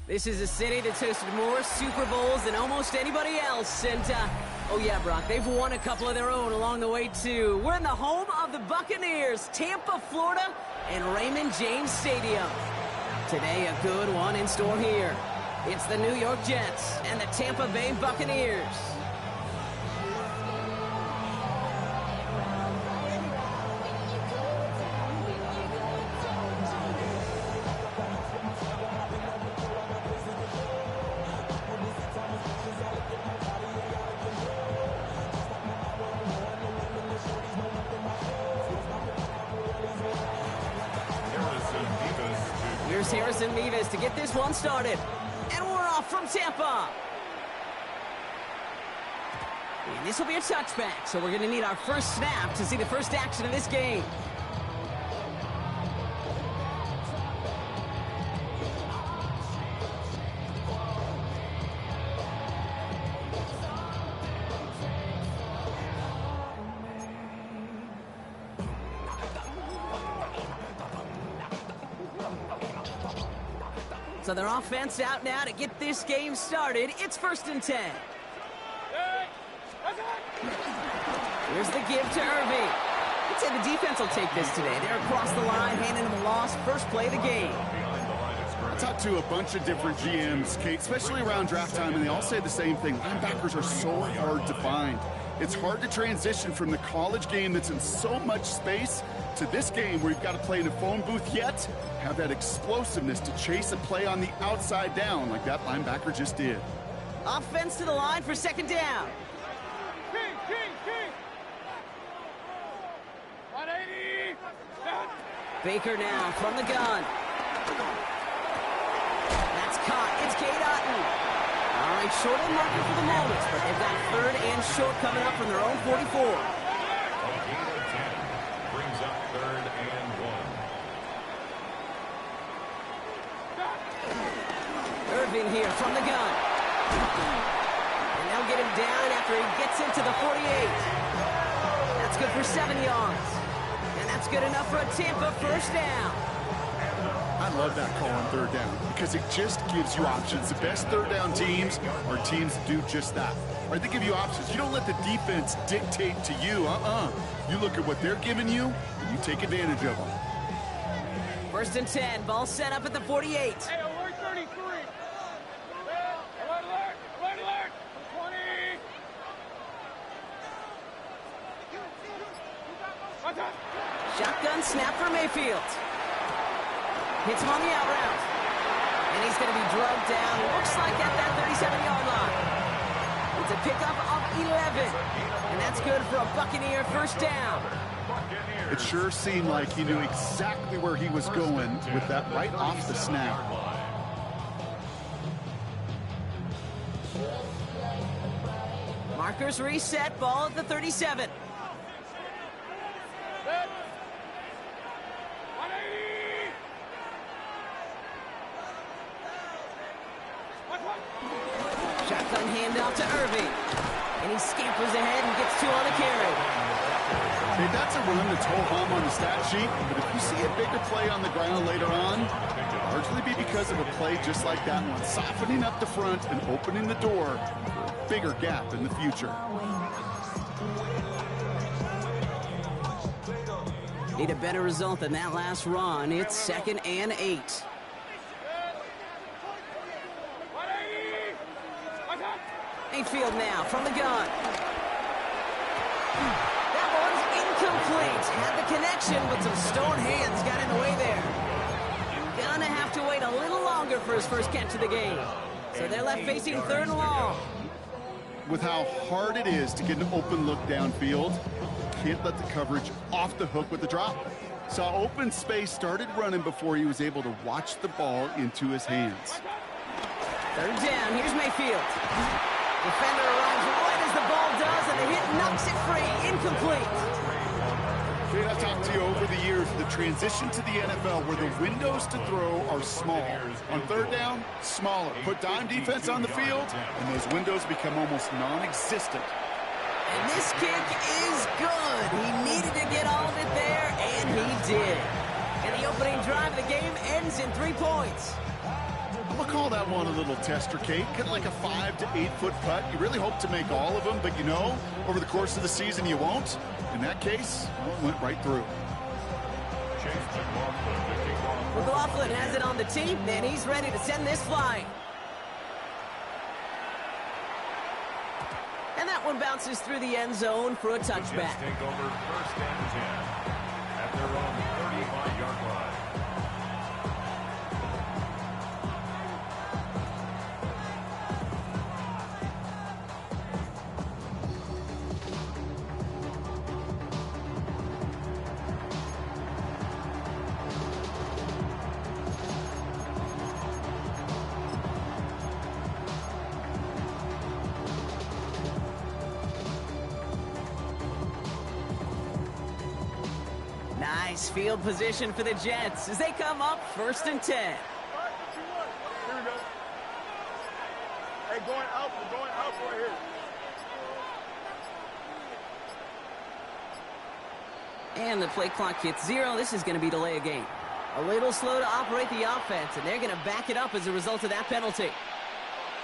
This is a city that's hosted more Super Bowls than almost anybody else. And, oh yeah, Brock, they've won a couple of their own along the way, too. We're in the home of the Buccaneers, Tampa, Florida, and Raymond James Stadium. Today, a good one in store here. It's the New York Jets and the Tampa Bay Buccaneers. Here's Harrison Mevis to get this one started. And we're off from Tampa. And this will be a touchback, so we're going to need our first snap to see the first action of this game. So their offense out now to get this game started. It's 1st and 10. Here's the give to Irving. I'd say the defense will take this today. They're across the line, handing them a loss. First play of the game. I talked to a bunch of different GMs, Kate, especially around draft time, and they all say the same thing. Linebackers are so hard to find. It's hard to transition from the college game that's in so much space to this game where you've got to play in a phone booth, yet have that explosiveness to chase a play on the outside down like that linebacker just did. Offense to the line for 2nd down. King. 180. Baker now from the gun. That's caught. It's Cade Otton. All right, short and marker for the moment, but they've got 3rd and short coming up from their own 44. Brings up 3rd and 1. Irving here from the gun. And they'll get him down after he gets into the 48. That's good for 7 yards. And that's good enough for a Tampa first down. I love that call on 3rd down because it just gives you options. The best 3rd down teams are teams that do just that. Or they give you options. You don't let the defense dictate to you. You look at what they're giving you, and you take advantage of them. 1st and 10. Ball set up at the 48. Hey, alert 33. Alert. 20. Shotgun snap for Mayfield. Hits him on the out route. And he's going to be drugged down. Looks like at that 37-yard line. It's a pickup of 11. And that's good for a Buccaneer first down. It sure seemed like he knew exactly where he was going with that right off the snap. Markers reset. Ball at the 37. Shotgun handoff to Irving. And he scampers ahead and gets 2 on the carry. Hey, that's a run that's ho-hum on the stat sheet, but if you see a bigger play on the ground later on, it'll largely be because of a play just like that one, softening up the front and opening the door for a bigger gap in the future. Need a better result than that last run. It's 2nd and 8. Mayfield now from the gun. That one's incomplete. Had the connection, but some stone hands got in the way there. Gonna have to wait a little longer for his first catch of the game. So they're left facing 3rd and long. With how hard it is to get an open look downfield, can't let the coverage off the hook with the drop. Saw open space, started running before he was able to watch the ball into his hands. 3rd down, here's Mayfield. Defender arrives right as the ball does, and the hit knocks it free. Incomplete. Kate, I've talked to you over the years, the transition to the NFL where the windows to throw are small. On 3rd down, smaller. Put dime defense on the field, and those windows become almost non-existent. And this kick is good. He needed to get all of it there, and he did. And the opening drive of the game ends in 3 points. I'm going to call that one a little tester, Kate. Kind of like a 5 to 8 foot putt. You really hope to make all of them, but you know, over the course of the season, you won't. In that case, well, it went right through. McLaughlin has it on the tee, and he's ready to send this flying. And that one bounces through the end zone for a touchback. Take over 1st and 10 at their own 35-yard line. Nice field position for the Jets as they come up 1st and 10. Here we go. Hey, going out right here. And the play clock hits 0. This is going to be delay a game. A little slow to operate the offense, and they're going to back it up as a result of that penalty.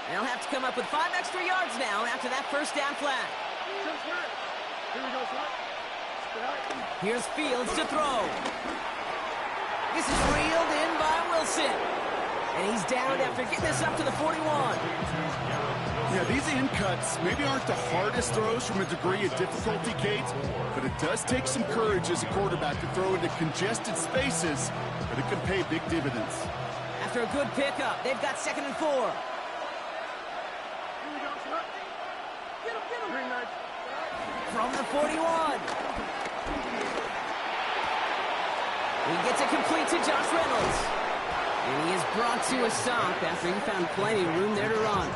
They'll have to come up with 5 extra yards now after that 1st down flag. Here we go, son. Here's Fields to throw. This is reeled in by Wilson. And he's down after getting this up to the 41. Yeah, these in cuts maybe aren't the hardest throws from a degree of difficulty, Kate, but it does take some courage as a quarterback to throw into congested spaces, but it can pay big dividends. After a good pickup, they've got 2nd and 4. Here we go, son. Get him. Green light. From the 41. He gets it complete to Josh Reynolds. And he is brought to a stop after he found plenty of room there to run.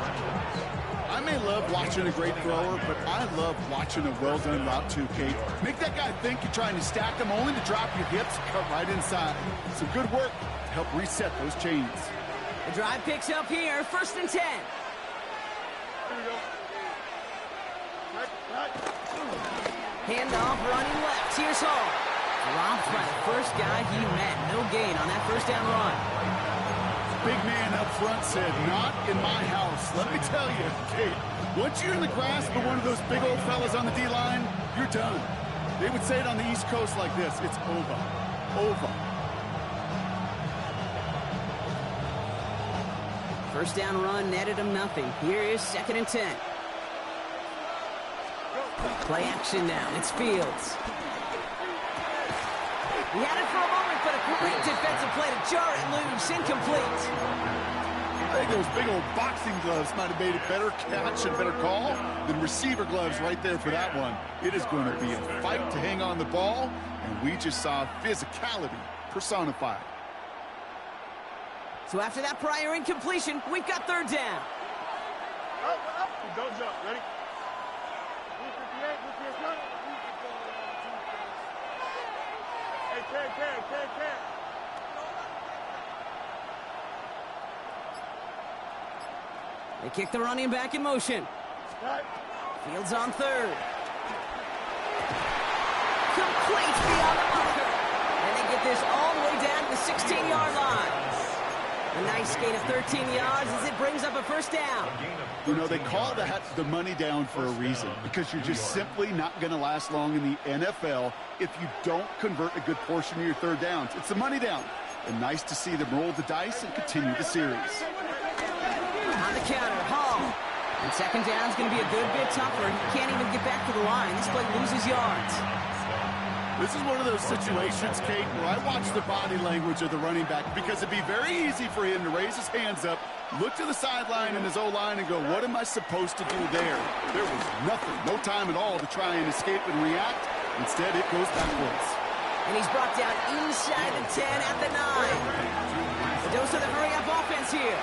I may love watching a great thrower, but I love watching a well-done route too, Kate. Make that guy think you're trying to stack them only to drop your hips and cut right inside. Some good work to help reset those chains. The drive picks up here, 1st and 10. Here we go. Right. Handoff running left. Here's Hall. Dropped by the first guy he met. No gain on that 1st down run. Big man up front said, not in my house. Let me tell you, Kate, once you're in the grasp of one of those big old fellas on the D-line, you're done. They would say it on the East Coast like this, it's over. Over. 1st down run netted him nothing. Here is 2nd and 10. Play action now. It's Fields. He had it for a moment, but a great defensive play to jar it loose. Incomplete. I think those big old boxing gloves might have made a better catch and better call than receiver gloves right there for that one. It is going to be a fight to hang on the ball, and we just saw physicality personified. So after that prior incompletion, we've got 3rd down. Up. Don't jump. Ready? 58. Hey, Ken. They kick the running back in motion. Right. Fields on 3rd. Complete beyond the marker. And they get this all the way down to the 16-yard line. A nice gain of 13 yards as it brings up a 1st down. You know, they call that the money down for a reason, because you're just simply not going to last long in the NFL if you don't convert a good portion of your 3rd downs. It's the money down. And nice to see them roll the dice and continue the series. On the counter, Hall. And 2nd down is going to be a good bit tougher. He can't even get back to the line. This play loses yards. This is one of those situations, Kate, where I watch the body language of the running back, because it'd be very easy for him to raise his hands up, look to the sideline in his O-line and go, what am I supposed to do there? There was nothing, no time at all to try and escape and react. Instead, it goes backwards. And he's brought down inside the 10 at the 9. A dose of the hurry-up offense here.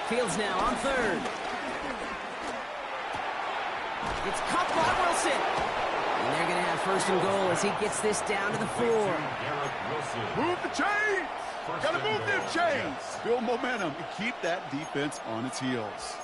Fields now on 3rd. It's caught by Wilson. And they're going to have 1st and goal as he gets this down to the 4. Move the chains! Gotta move them chains! Build momentum and keep that defense on its heels.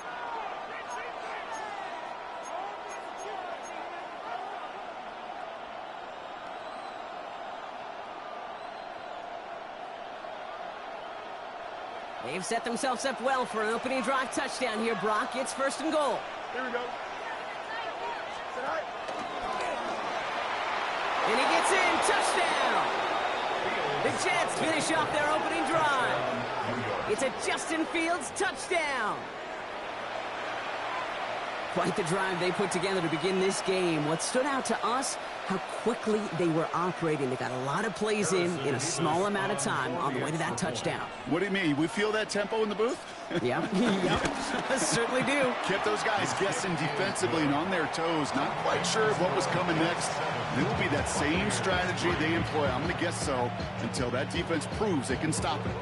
They've set themselves up well for an opening drive touchdown here, Brock. It's 1st and goal. Here we go. Sit high. And he gets in. Touchdown. The Jets finish off their opening drive. It's a Justin Fields touchdown. Quite the drive they put together to begin this game. What stood out to us, how quickly they were operating. They got a lot of plays in a small amount of time on the way to that touchdown. What do you mean? We feel that tempo in the booth? Yeah, yep, certainly do. Kept those guys guessing defensively and on their toes, not quite sure of what was coming next. It will be that same strategy they employ, I'm going to guess so, until that defense proves they can stop it.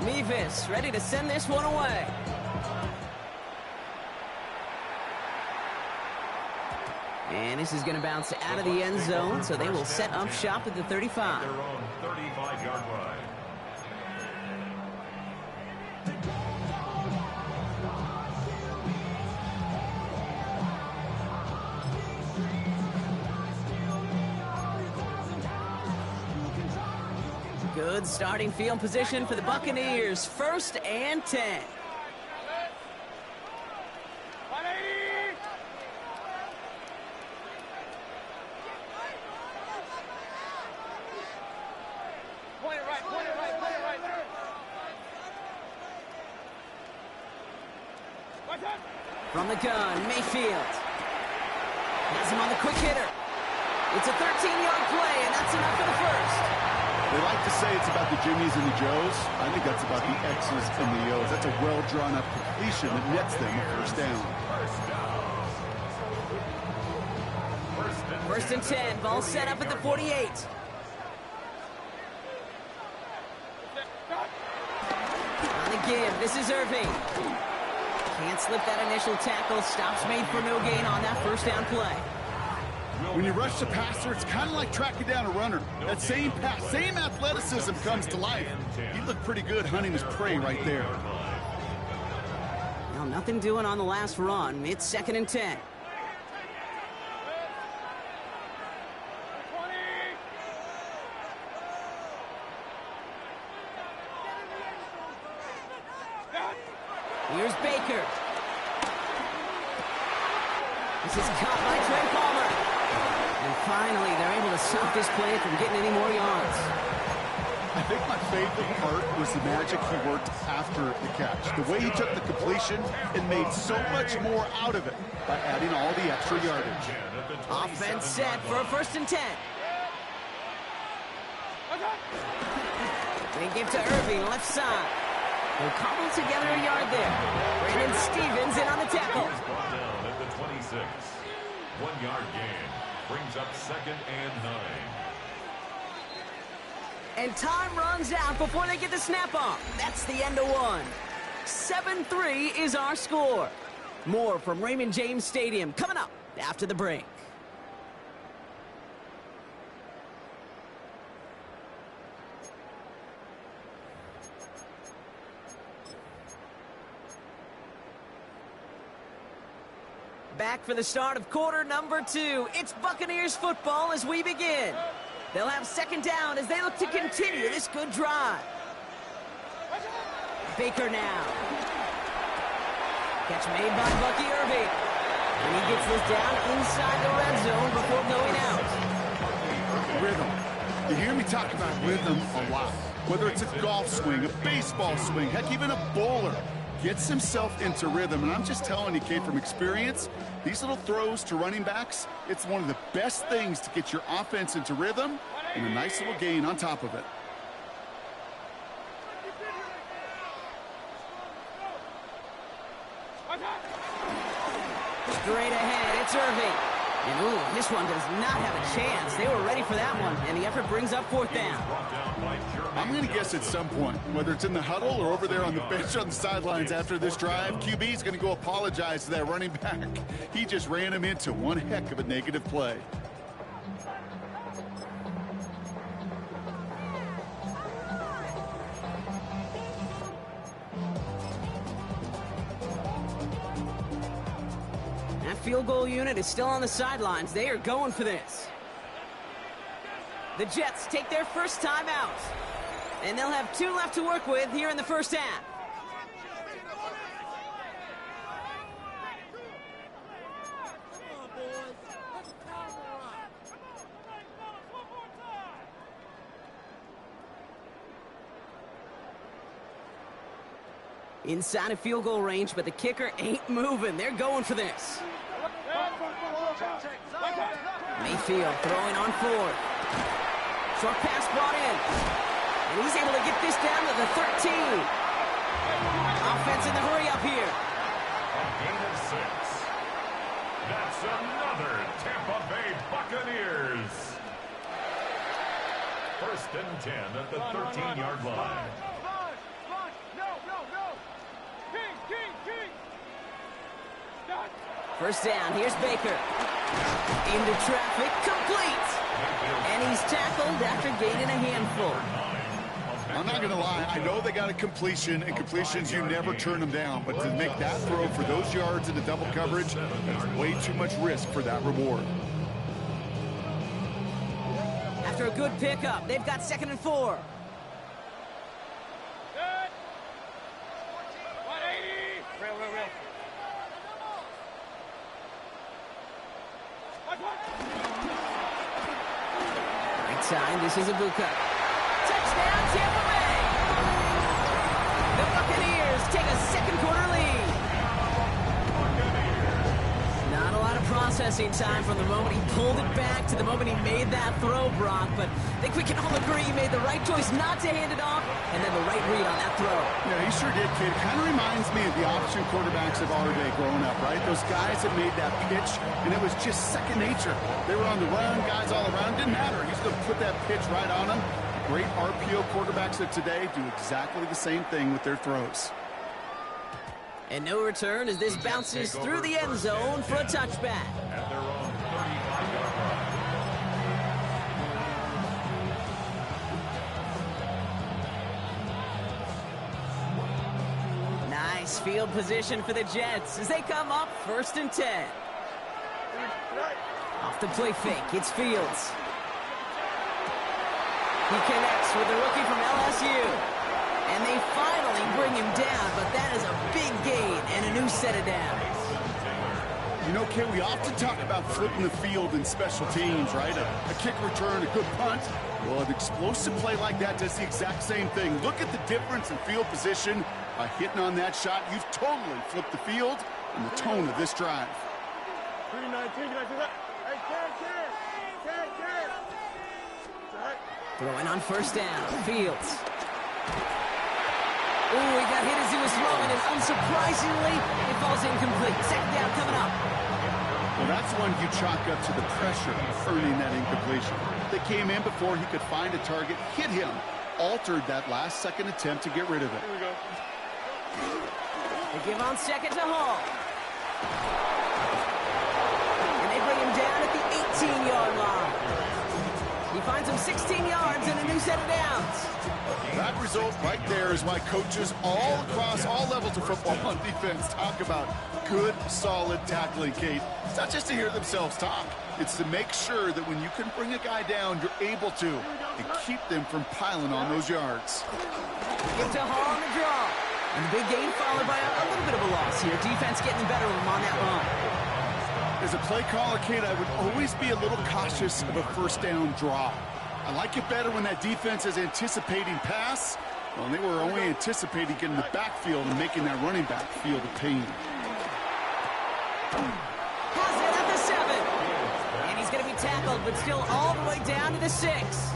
Nevis ready to send this one away. And this is going to bounce out of the end zone, so they will set up shop at the 35. Their own 35-yard line. Good starting field position for the Buccaneers. 1st and 10. From the gun, Mayfield. Has him on the quick hitter. It's a 13-yard play, and that's enough for the 1st. They like to say it's about the Jimmies and the Joes. I think that's about the X's and the O's. That's a well-drawn-up completion that nets them a 1st down. 1st and 10. Ball set up at the 48. On the give. This is Irving. Can't slip that initial tackle. Stops made for no gain on that 1st down play. When you rush the passer, it's kind of like tracking down a runner. That same pass, same athleticism comes to life. He looked pretty good hunting his prey right there. Well, nothing doing on the last run. It's 2nd and 10. Here's Baker. This is caught by Trey Palmer. And finally, they're able to stop this play from getting any more yards. I think my favorite part was the magic he worked after the catch. The way he took the completion and made so much more out of it by adding all the extra yardage. Offense set for a 1st and 10. They give to Irving, left side. They'll cobble together a yard there. Brandon Stevens in on the tackle. Brought down at the 26. 1-yard gain brings up 2nd and 9. And time runs out before they get the snap off. That's the end of one. 7-3 is our score. More from Raymond James Stadium coming up after the break. Back for the start of quarter number 2. It's Buccaneers football as we begin. They'll have 2nd down as they look to continue this good drive. Baker now. Catch made by Bucky Irving. And he gets this down inside the red zone before going out. Rhythm. You hear me talk about rhythm a lot. Whether it's a golf swing, a baseball swing, heck, even a bowler. Gets himself into rhythm, and I'm just telling you, Kate, from experience, these little throws to running backs, it's one of the best things to get your offense into rhythm and a nice little gain on top of it. Straight ahead, it's Irving. And ooh, this one does not have a chance. They were ready for that one, and the effort brings up 4th down. I'm going to guess at some point, whether it's in the huddle or over there on the bench on the sidelines after this drive, QB's going to go apologize to that running back. He just ran him into one heck of a negative play. field goal unit is still on the sidelines. They are going for this. The Jets take their first time out. And they'll have 2 left to work with here in the first half. Inside of field goal range, but the kicker ain't moving. They're going for this. Mayfield throwing on 4th. Short pass brought in. And he's able to get this down to the 13. Offense in the hurry up here. A gain of 6. That's another Tampa Bay Buccaneers. First and 10 at the 13-yard line. First down, here's Baker. Into traffic, complete. And he's tackled after gaining a handful. I'm not going to lie, I know they got a completion, and completions, you never turn them down. But to make that throw for those yards into double coverage, that's way too much risk for that reward. After a good pickup, they've got 2nd and 4. Time. This is a Bucca. Touchdown, Tampa Bay! The Buccaneers take a second-quarter lead. Not a lot of processing time from the moment he pulled it back to the moment he made that throw, Brock, but I think we can all agree he made the right choice not to hand it off, and then the right read on that throw. Yeah, he sure did, kid. Kind of reminds me of the option quarterbacks of our day growing up, right? Those guys that made that pitch, and it was just second nature. They were on the run, guys all around. Didn't matter. He's going to put that pitch right on them. Great RPO quarterbacks of today do exactly the same thing with their throws. And no return as this bounces through the end zone for a touchback. At their own 35-yard line. Nice field position for the Jets as they come up 1st and 10. Off the play fake, it's Fields. He connects with the rookie from LSU. And they finally bring him down, but that is a big gain and a new set of downs. You know, Kay, we often talk about flipping the field in special teams, right? A kick return, a good punt. Well, an explosive play like that does the exact same thing. Look at the difference in field position. By hitting on that shot, you've totally flipped the field and the tone of this drive. Throwing on first down, Fields. Ooh, he got hit as he was throwing, and unsurprisingly, it falls incomplete. Second down coming up. Well, that's one you chalk up to the pressure of earning that incompletion. They came in before he could find a target, hit him, altered that last-second attempt to get rid of it. Here we go. They give on second to Hall. And they bring him down at the 18-yard line. He finds him 16 yards and a new set of downs. That result right there is why coaches all across all levels of football on defense talk about good, solid tackling, Kate. It's not just to hear themselves talk. It's to make sure that when you can bring a guy down, you're able to, and keep them from piling on those yards. Give to Hall on the draw. And the big gain followed by a little bit of a loss here. Defense getting the better of him on that run. As a play caller, Kate, I would always be a little cautious of a first down draw. I like it better when that defense is anticipating pass. Well, they were only anticipating getting the backfield and making that running back feel the pain. Has it at the 7. And he's going to be tackled, but still all the way down to the 6.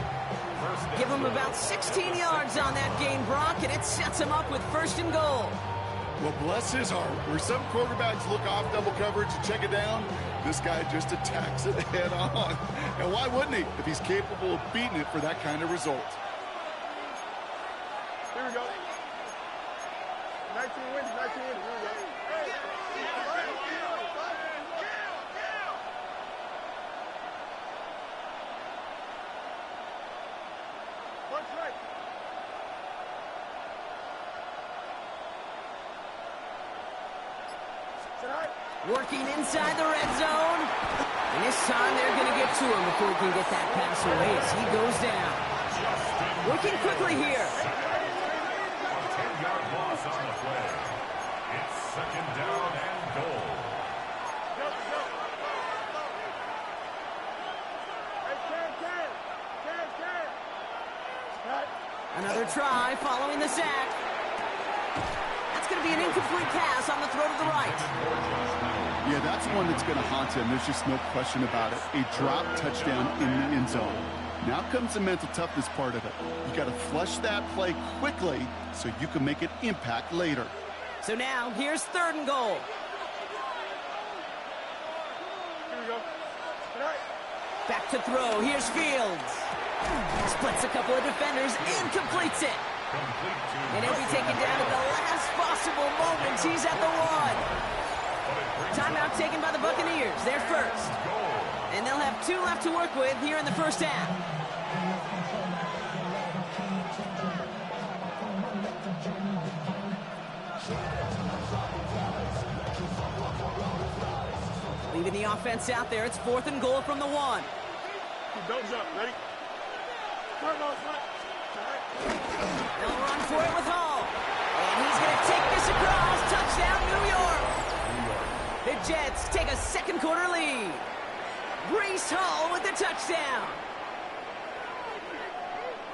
Give him about 16 yards on that gain, Brock, and it sets him up with 1st and goal. Well, bless his heart. Where some quarterbacks look off double coverage and check it down, this guy just attacks it head on. And why wouldn't he if he's capable of beating it for that kind of result? Here we go. 19 wins, 19 wins. Here we go. Punch right. Working inside the red zone. And this time they're going to get to him before he can get that pass away as he goes down. Working quickly here. 10-yard loss on the play. It's second down and goal. Another try following the sack. That's going to be an incomplete pass on the throw to the right. Yeah, that's one that's going to haunt him. There's just no question about it. A drop touchdown in the end zone. Now comes the mental toughness part of it. You got to flush that play quickly so you can make an impact later. So now here's 3rd and goal. Here we go. Back to throw. Here's Fields. Splits a couple of defenders and completes it. And he'll be taken down at the last possible moment. He's at the 1. Timeout taken by the Buccaneers. They're first. And they'll have 2 left to work with here in the first half. Leaving the offense out there. It's 4th and goal from the 1. Don't jump. Ready? Turn on front. They'll run for it with Hall. And he's going to take this across. Touchdown, New York. The Jets take a second quarter lead. Breece Hall with the touchdown.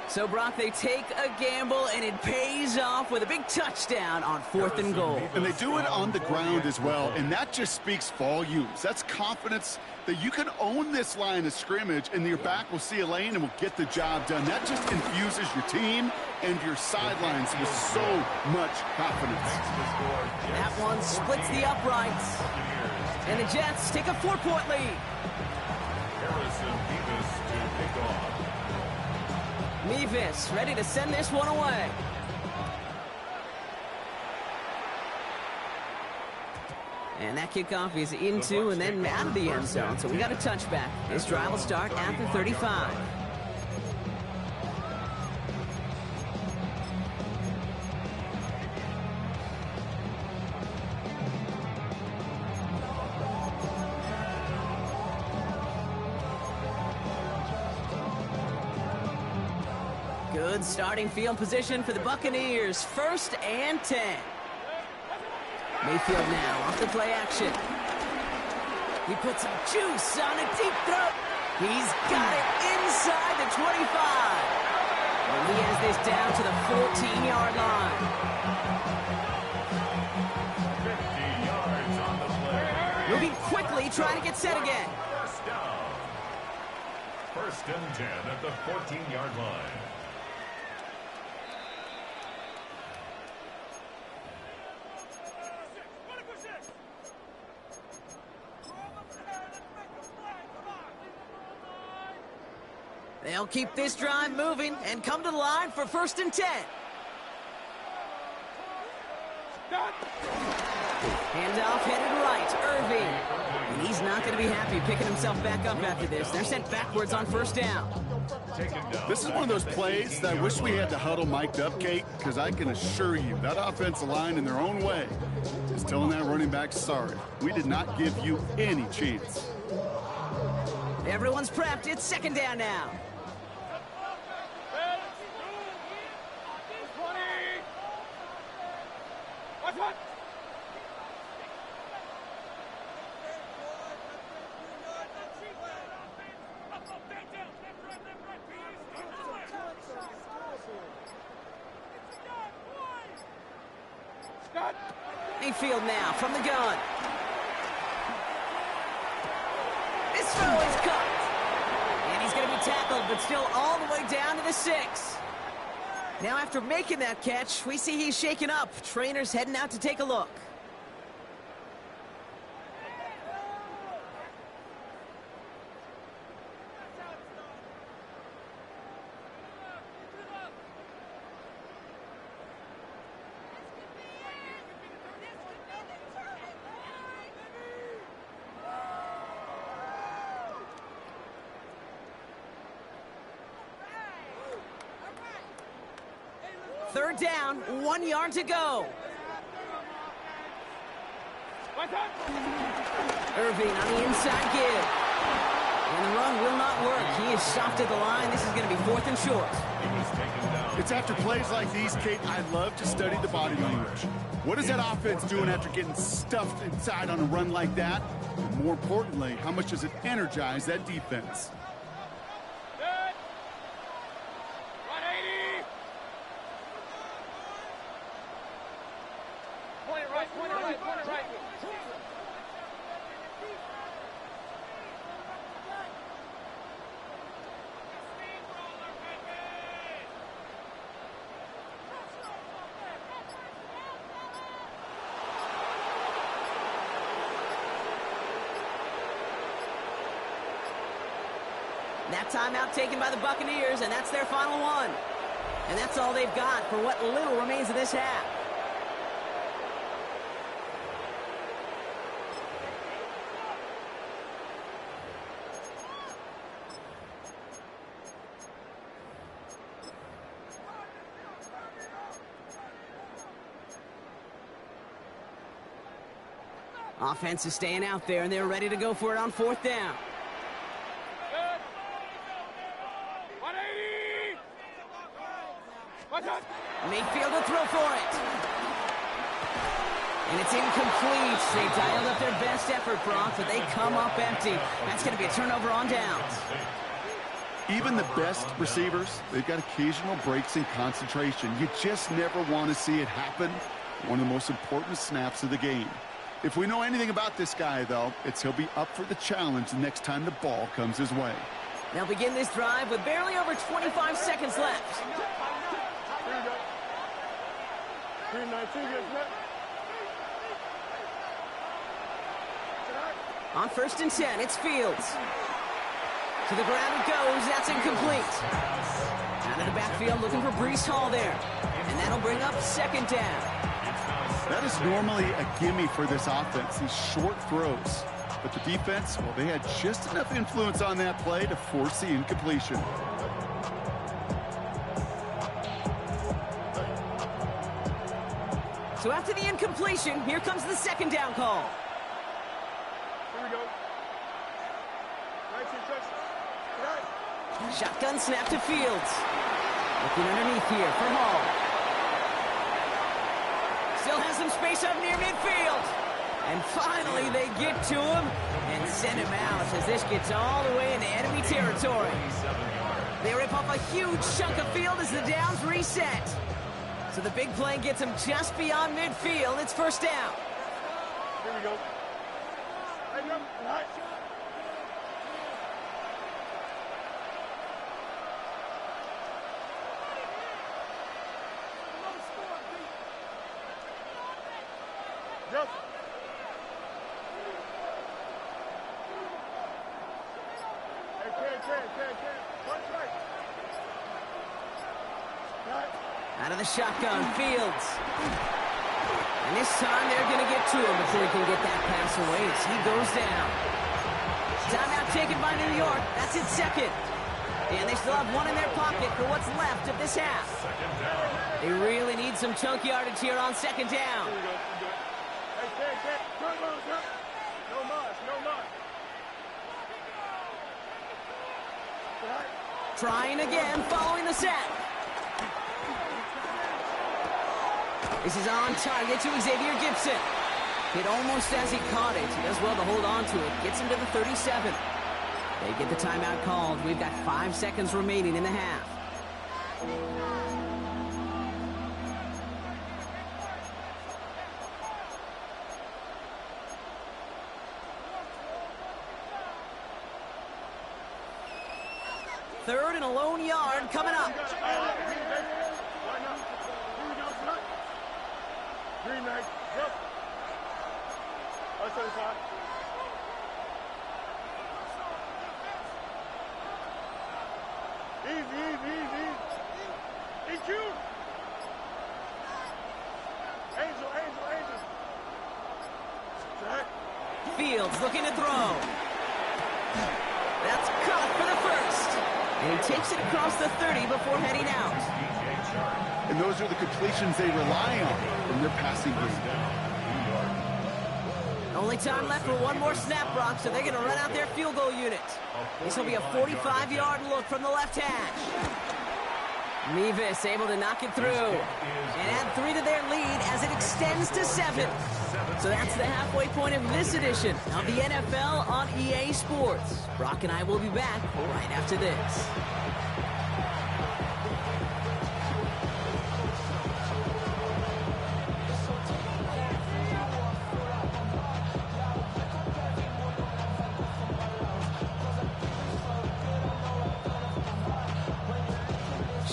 So, Brock, they take a gamble, and it pays off with a big touchdown on 4th and goal. And they do it on the ground as well, and that just speaks volumes. That's confidence that you can own this line of scrimmage, and your back will see a lane and will get the job done. That just infuses your team and your sidelines with so much confidence. That one splits the uprights. And the Jets take a 4-point lead. Harrison Beavis to pick off. Mevis ready to send this one away. And that kickoff is into and then out of the end zone. So we got a touchback. This drive will start at the 35. Good starting field position for the Buccaneers. 1st and 10. Mayfield now off the play action. He puts some juice on a deep throw. He's got it inside the 25. And he has this down to the 14-yard line. 50 yards on the play. Moving quickly, trying to get set again. First down. 1st and 10 at the 14-yard line. They'll keep this drive moving and come to the line for 1st and 10. Handoff headed right, Irving. And he's not going to be happy picking himself back up after this. They're sent backwards on 1st down. This is one of those plays that I wish we had the huddle mic'd up, Kate, because I can assure you that offensive line in their own way is telling that running back, sorry, we did not give you any chance. Everyone's prepped. It's 2nd down now. Mayfield now from the gun. This throw is cut. And he's going to be tackled, but still all the way down to the 6. Now after making that catch, we see he's shaken up. Trainer's heading out to take a look. Third down, 1 yard to go. Irving on the inside give. And the run will not work. He is stopped at the line. This is going to be 4th and short. It's after plays like these, Kate, I love to study the body language. What is that offense doing after getting stuffed inside on a run like that? And more importantly, how much does it energize that defense? Good. 180. Point it right, point it right, point it right. That timeout taken by the Buccaneers, and that's their final one. And that's all they've got for what little remains of this half. Offense is staying out there, and they're ready to go for it on 4th down. Mayfield will throw for it. And it's incomplete. They dialed up their best effort, Brock, but they come up empty. That's going to be a turnover on downs. Even the best receivers, they've got occasional breaks in concentration. You just never want to see it happen. One of the most important snaps of the game. If we know anything about this guy, though, it's he'll be up for the challenge the next time the ball comes his way. They'll begin this drive with barely over 25 seconds left. On 1st and 10, it's Fields. To the ground it goes. That's incomplete. Out of the backfield looking for Breece Hall there. And that'll bring up 2nd down. That is normally a gimme for this offense, these short throws. But the defense, well, they had just enough influence on that play to force the incompletion. So after the incompletion, here comes the 2nd down call. Here we go. Shotgun snap to Fields. Looking underneath here for Hall. Still has some space up near midfield. And finally they get to him and send him out as this gets all the way into enemy territory. They rip off a huge chunk of field as the downs reset. So the big play gets him just beyond midfield. It's 1st down. Here we go. Jump. Punch right. Out of the shotgun, Fields. And this time they're going to get to him before he can get that pass away as he goes down. Timeout taken by New York. That's its 2nd. And they still have one in their pocket for what's left of this half. They really need some chunk yardage here on 2nd down. Trying again, following the sack. This is on target to Xavier Gibson. Hit almost as he caught it. He does well to hold on to it. Gets him to the 37. They get the timeout called. We've got 5 seconds remaining in the half. Third and a lone yard coming up. Green light, jump. Outside side. Easy. EQ. Angel. Jack. Fields looking to throw. That's caught for the 1st. And he takes it across the 30 before heading out. And those are the completions they rely on from their passing game. Only time left for one more snap, Brock, so they're going to run out their field goal unit. This will be a 45-yard look from the left hash. Mevis able to knock it through and add 3 to their lead as it extends to 7. So that's the halfway point of this edition of the NFL on EA Sports. Brock and I will be back right after this.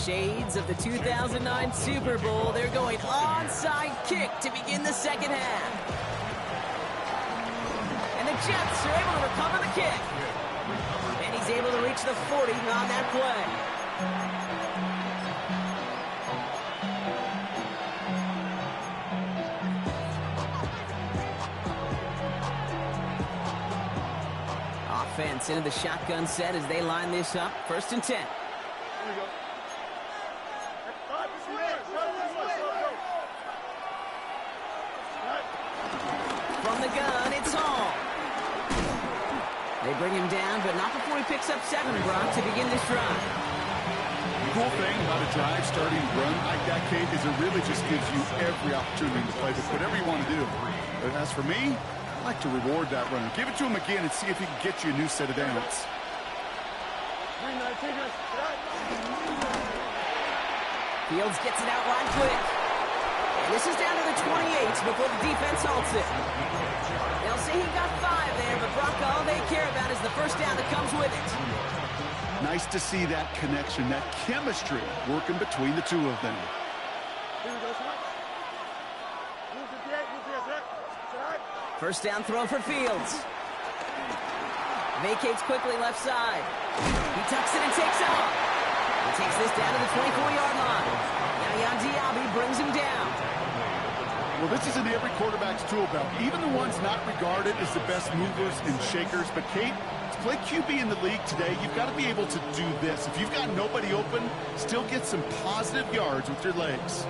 Shades of the 2009 Super Bowl. They're going onside kick to begin the second half. And the Jets are able to recover the kick. And he's able to reach the 40 on that play. Offense into the shotgun set as they line this up. 1st and 10. Here we go. From the gun, it's Hall. They bring him down, but not before he picks up 7, Brock, to begin this drive. The cool thing about a drive starting run like that, Kate, is it really just gives you every opportunity to play with whatever you want to do. But as for me, I like to reward that runner. Give it to him again and see if he can get you a new set of downs. Fields gets it out right quick. And this is down to the 28 before the defense halts it. They'll say he got 5 there, but Brock, all they care about is the first down that comes with it. Nice to see that connection, that chemistry working between the two of them. First down throw for Fields. Vacates quickly left side. He tucks it and takes off. He takes this down to the 24-yard line. Now Yan Diaby brings him down. Well, this is in every quarterback's tool belt, even the ones not regarded as the best movers and shakers. But, Kate, to play QB in the league today, you've got to be able to do this. If you've got nobody open, still get some positive yards with your legs.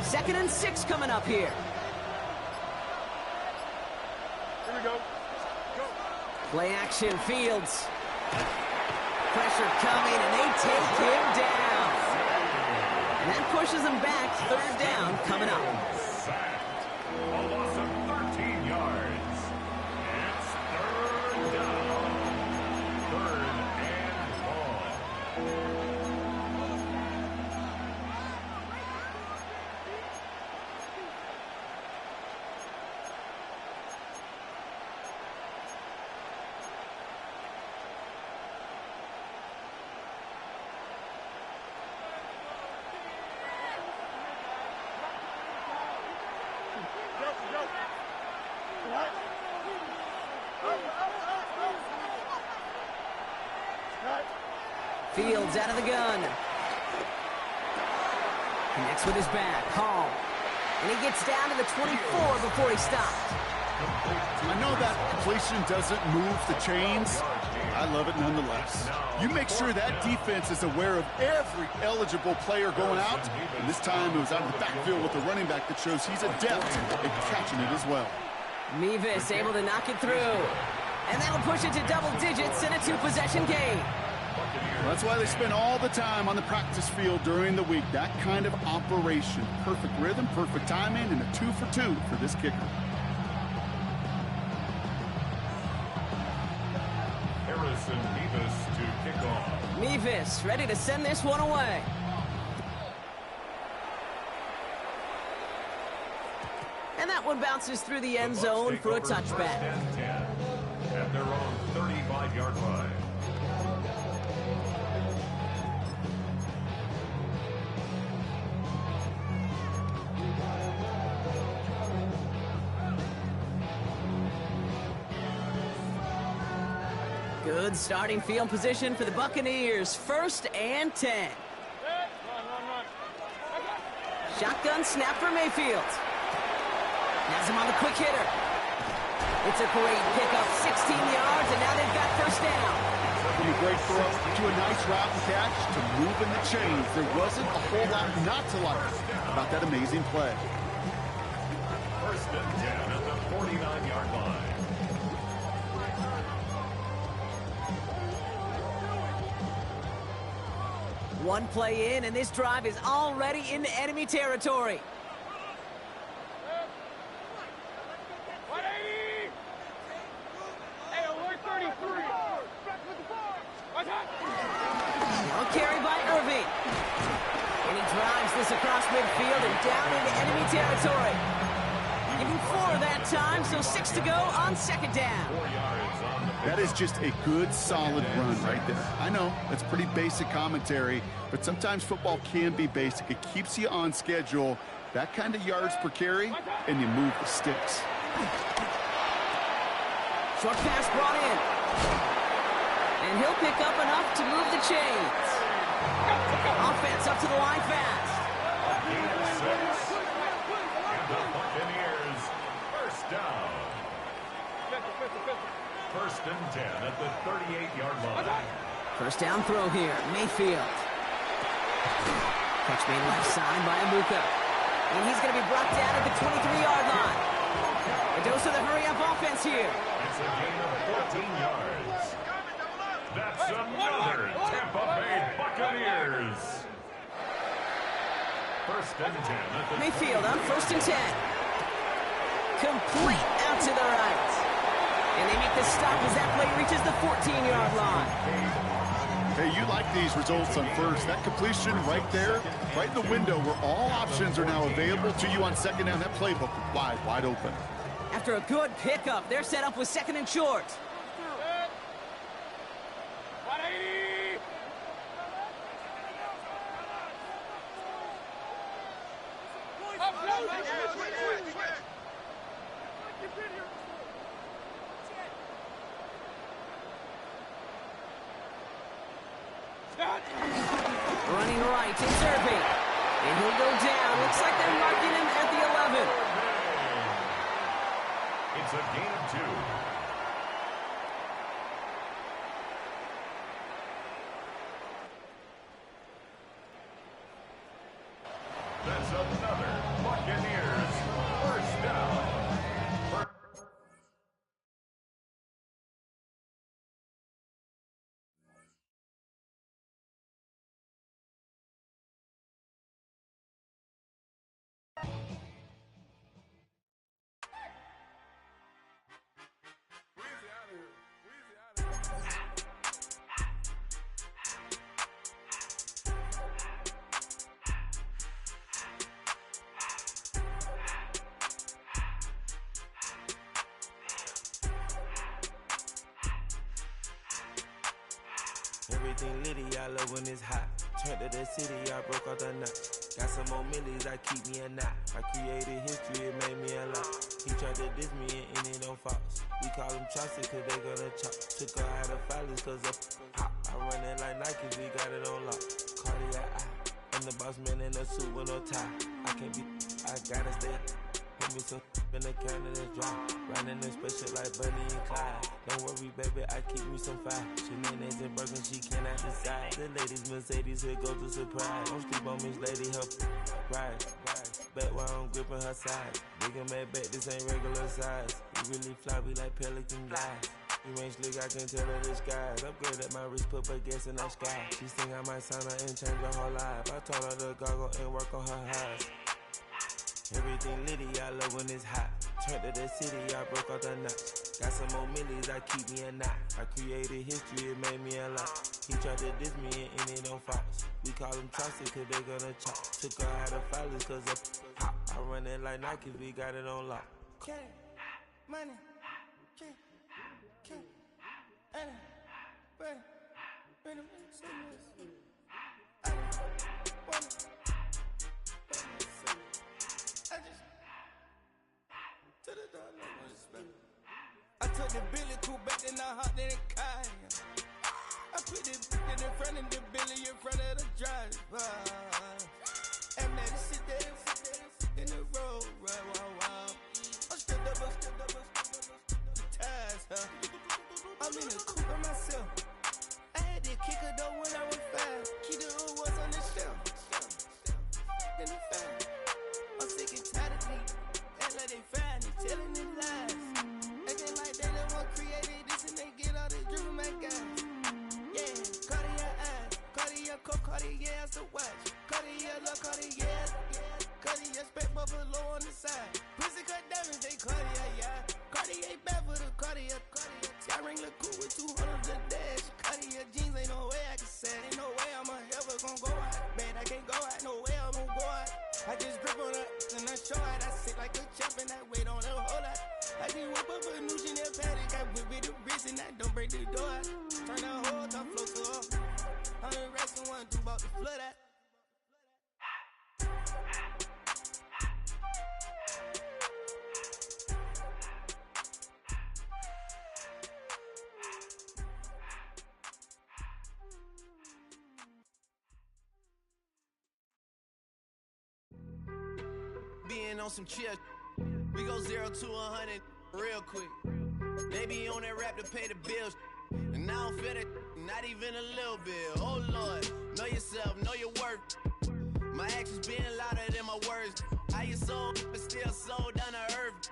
Second and 6 coming up here. Here we go. Go. Play action, Fields. Pressure coming, and they take him down. And that pushes them back. 3rd down coming up. Sacked. A loss of 13 yards. It's 3rd down. 3rd and long. Fields out of the gun. Connects with his back. Hall. And he gets down to the 24 before he stopped. I know that completion doesn't move the chains. I love it nonetheless. You make sure that defense is aware of every eligible player going out. And this time it was out of the backfield with a running back that shows he's adept at catching it as well. Mevis able to knock it through. And that'll push it to double digits in a 2-possession game. Well, that's why they spend all the time on the practice field during the week. That kind of operation. Perfect rhythm, perfect timing, and a 2 for 2 for this kicker. Harrison Mevis to kick off. Mevis ready to send this one away. And that one bounces through the end zone for a touchback. At their own 35-yard line. Good starting field position for the Buccaneers. 1st and 10. Shotgun snap for Mayfield. Has him on the quick hitter. It's a great pickup, 16 yards, and now they've got first down. From a great throw to a nice route and catch to moving the chains. There wasn't a whole lot not to like about that amazing play. First and 10 at the 49-yard line. One play in, and this drive is already into enemy territory. Now carry by Irving. And he drives this across midfield and down into enemy territory. Give him 4 that time, so 6 to go on second down. That is just a good, solid run right there. I know, that's pretty basic commentary, but sometimes football can be basic. It keeps you on schedule, that kind of yards per carry, and you move the sticks. Short pass brought in. And he'll pick up enough to move the chains. Offense up to the line fast. Gain of 6. And the Buccaneers, first down. First and 10 at the 38-yard line. First down throw here, Mayfield. Catch made left side by Amuka. And he's going to be brought down at the 23-yard line. A dose of the hurry-up offense here. It's a gain of 14 yards. That's another Tampa Bay Buccaneers. First and 10 at the Mayfield on first and 10. Complete out to the right. And they make the stop as that play reaches the 14-yard line. Hey, you like these results on first. That completion right there, right in the window where all options are now available to you on second down. That playbook wide open. After a good pickup, they're set up with second and short. Running right, it's Irving. And he'll go down. Looks like they're marking him at the 11. It's a gain of 2. That's another Buccaneers first down. Everything litty, I love when it's hot. Turned to the city, I broke out the knot. Got some more millies, I keep me a knot. I created history, it made me a lot. He tried to diss me and it don't false. We call them chopsticks cause they gonna chop. Took her out of filers cause of pop. I run it like Nike, we got it on lock. Cardiac eye. I'm the boss man in a suit with no tie. I can't be, I gotta stay. Put me some in the Canada dry. Riding in special like Bunny and Clyde. Don't worry, baby, I keep me some fire. Shenanigans and Birkin, she cannot decide. The ladies Mercedes, here go to surprise. Don't sleep on Miss Lady, help ride. Back while I'm gripping her side. Big and mad back, this ain't regular size. We really fly, we like Pelican guys. You ain't slick, I can tell her the skies. Upgrade at my wrist, put her gas in the sky. She think I might sign her and change her whole life. I told her to goggle and work on her highs. Everything litty, I love when it's hot. Turned to the city, I broke out the knot. Got some more millies, I keep me a knot. I created history, it made me a lot. He tried to diss me and it don't false. We call them chopsticks cause they gonna chop. Took her out of filers cause of pop. I run it like Nike, we got it on lock. Money, money, I took the Billy cool back then I hopped in the car. I put the in front of the Billy in front of the driver. And let it sit there in the road, right, wow. they find it, telling it lies. Acting like they the one created this and they get all this driven my guys. Yeah, Cartier eyes, Cartier coat, Cartier as the watch. Cartier look, Cartier, Cartier spec buffalo on the side. Pussy cut diamonds, they Cartier, yeah. Cartier bad for the Cartier. Sky ring look cool with 200 the dash. Cartier jeans, ain't no way I can say. Ain't no way I'm ever gonna go out. Man, I can't go out, no way I'm gonna go out. I just grip on her and I show out. I sit like a champ and I wait on her whole lot. I just whip up a new Chanel paddock. I whip with the wrist and I don't break the door out. Turn that whole top flow to her. 100 racks and one, two about to flood out. Being on some chill, we go 0 to 100 real quick. They be on that rap to pay the bills, and I don't feel it, not even a little bit. Oh Lord, know yourself, know your worth. My actions being louder than my words. How you sold, but still sold down to earth.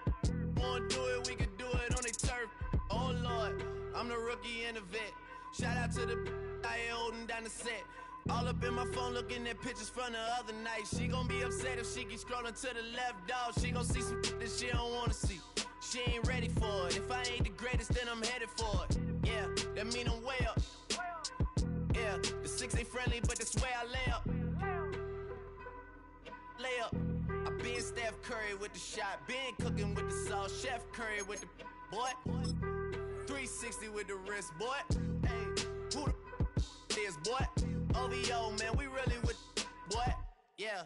Wanna do it, we can do it on the turf. Oh Lord, I'm the rookie and the vet. Shout out to the I ain't holding down the set. All up in my phone looking at pictures from the other night. She gon' be upset if she keeps scrolling to the left, dog. She gon' see some that she don't wanna see. She ain't ready for it. If I ain't the greatest, then I'm headed for it. Yeah, that mean I'm way up. Yeah, the 6 ain't friendly, but that's where I lay up. Lay up. I been Steph Curry with the shot. Been cooking with the sauce. Chef Curry with the boy. 360 with the wrist, boy. Hey, who the is, boy? OVO, man, we really with boy. Yeah,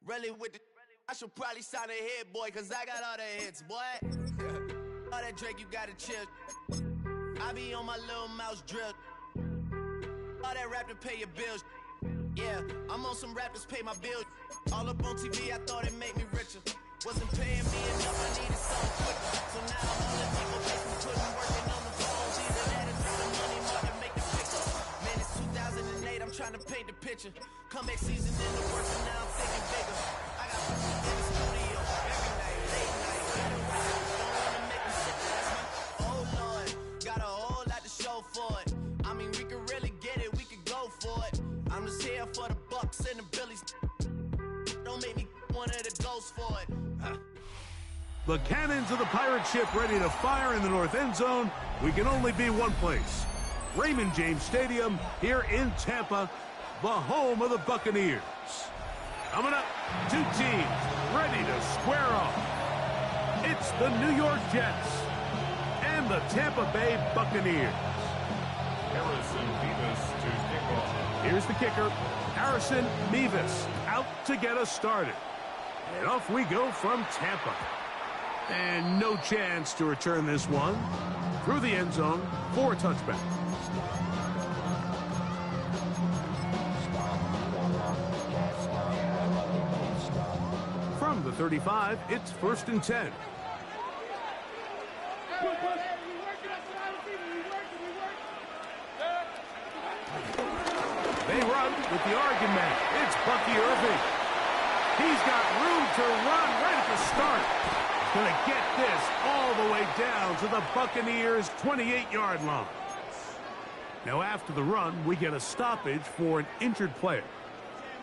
really with the. I should probably sign a hit, boy, cause I got all the hits, boy. All that Drake, you gotta chill. I be on my little mouse drill. All that rap to pay your bills. Yeah, I'm on some rappers pay my bills. All up on TV, I thought it made me richer. Wasn't paying me enough, I needed something quicker. So now I'm on the people making, putting, working on the phones. Either that or the money market make the picture. Man, it's 2008, I'm trying to paint the picture. Comeback season in the works, and now I'm thinking bigger. I got in the studio every night, late night. Don't wanna make them sick, that's my. Oh Lord, got a whole lot to show for it. I mean, we could really get it, we could go for it. I'm just here for the Bucks and the Billies. Don't make me one of the ghosts for it. The cannons of the pirate ship ready to fire in the north end zone. We can only be one place. Raymond James Stadium here in Tampa, the home of the Buccaneers. Coming up, two teams ready to square off. It's the New York Jets and the Tampa Bay Buccaneers. Harrison Beavis to kick off. Here's the kicker, Harrison Beavis, out to get us started. And off we go from Tampa. And no chance to return this one. Through the end zone for a touchback. From the 35, it's 1st and 10. They run with the Oregon man. It's Bucky Irving. He's got room to run right at the start. Going to get this all the way down to the Buccaneers' 28-yard line. Now, after the run, we get a stoppage for an injured player.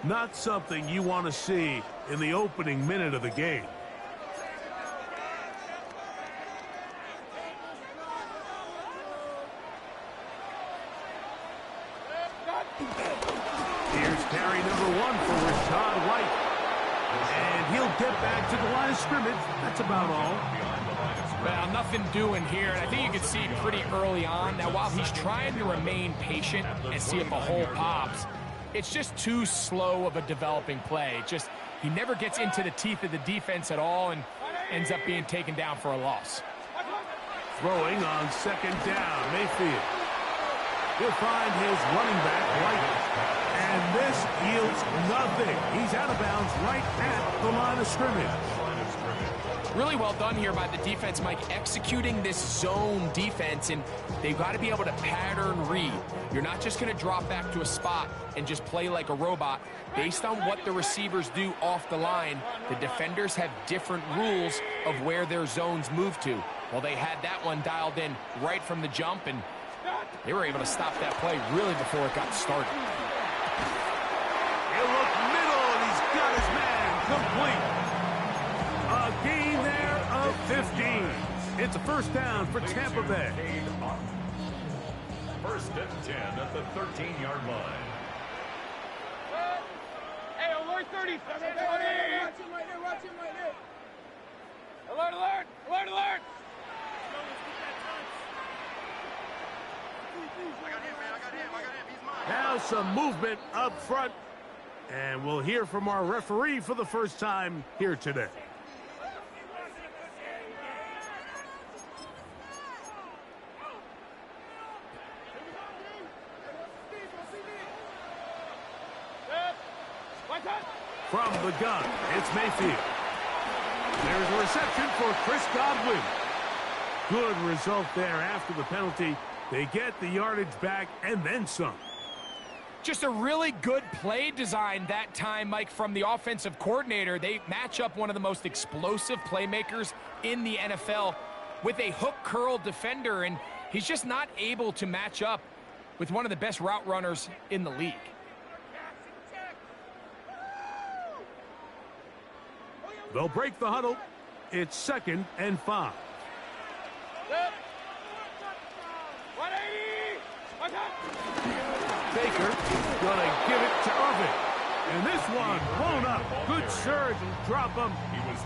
Not something you want to see in the opening minute of the game. Here's carry number 1 for Rashad White. And he'll get back to the line of scrimmage. That's about all. Well, nothing doing here. And I think you can see pretty early on. Now, while he's trying to remain patient and see if a hole pops, it's just too slow of a developing play. Just he never gets into the teeth of the defense at all and ends up being taken down for a loss. Throwing on 2nd down, Mayfield. He'll find his running back, White. And this yields nothing. He's out of bounds right at the line of scrimmage. Really well done here by the defense, Mike, executing this zone defense, and they've got to be able to pattern read. You're not just going to drop back to a spot and just play like a robot. Based on what the receivers do off the line, the defenders have different rules of where their zones move to. Well, they had that one dialed in right from the jump, and they were able to stop that play really before it got started. He'll look middle, and he's got his man complete. A gain there of 15. It's a first down for Tampa Bay. First and 10 at the 13-yard line. Hey, alert 30. Watch him right there. Watch him right there. Alert, alert. Alert, alert. Now some movement up front. And we'll hear from our referee for the first time here today. From the gun, it's Mayfield. There's a reception for Chris Godwin. Good result there after the penalty. They get the yardage back and then some. Just a really good play design that time, Mike, from the offensive coordinator. They match up one of the most explosive playmakers in the NFL with a hook curl defender, and he's just not able to match up with one of the best route runners in the league. They'll break the huddle. It's 2nd and 5. Baker gonna give it to Irvin. And this one blown up. Good surge and drop him.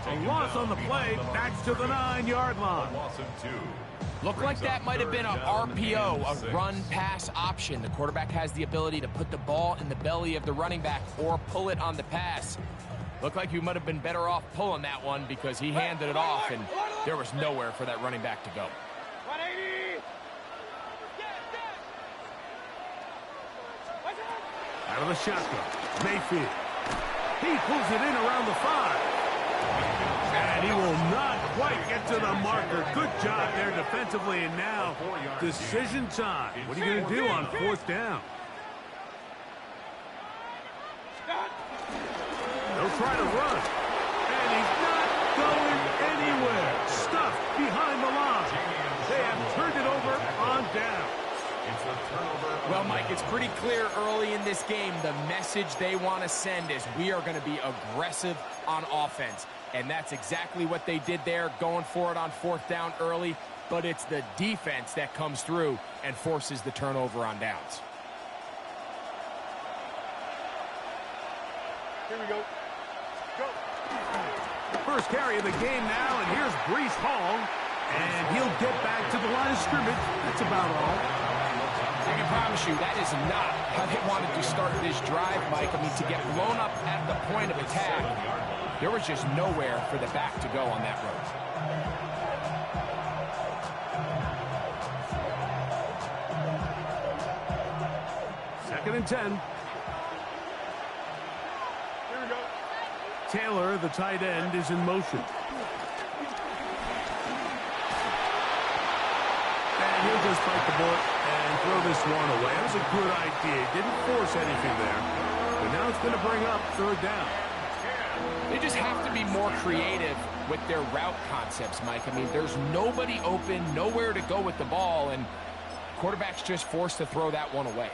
A loss on the play. Back to the 9-yard line. Looked like that might have been a RPO, a run-pass option. The quarterback has the ability to put the ball in the belly of the running back or pull it on the pass. Looked like you might have been better off pulling that one because he handed it off, and there was nowhere for that running back to go. 180. Out of the shotgun, Mayfield. He pulls it in around the 5. And he will not quite get to the marker. Good job there defensively, and now decision time. What are you going to do on 4th down? They'll try to run. And he's not going anywhere. Stuffed behind the line. They have turned it over on down. Well, Mike, it's pretty clear early in this game the message they want to send is we are going to be aggressive on offense. And that's exactly what they did there, going for it on 4th down early. But it's the defense that comes through and forces the turnover on downs. Here we go. First carry of the game now, and here's Breece Hall. And he'll get back to the line of scrimmage. That's about all. I can promise you that is not how they wanted to start this drive, Mike. I mean, to get blown up at the point of attack, there was just nowhere for the back to go on that road. 2nd and 10. Taylor, the tight end, is in motion. And he'll just bite the bullet and throw this one away. That was a good idea. Didn't force anything there. But now it's going to bring up 3rd down. They just have to be more creative with their route concepts, Mike. I mean, there's nobody open, nowhere to go with the ball, and quarterback's just forced to throw that one away.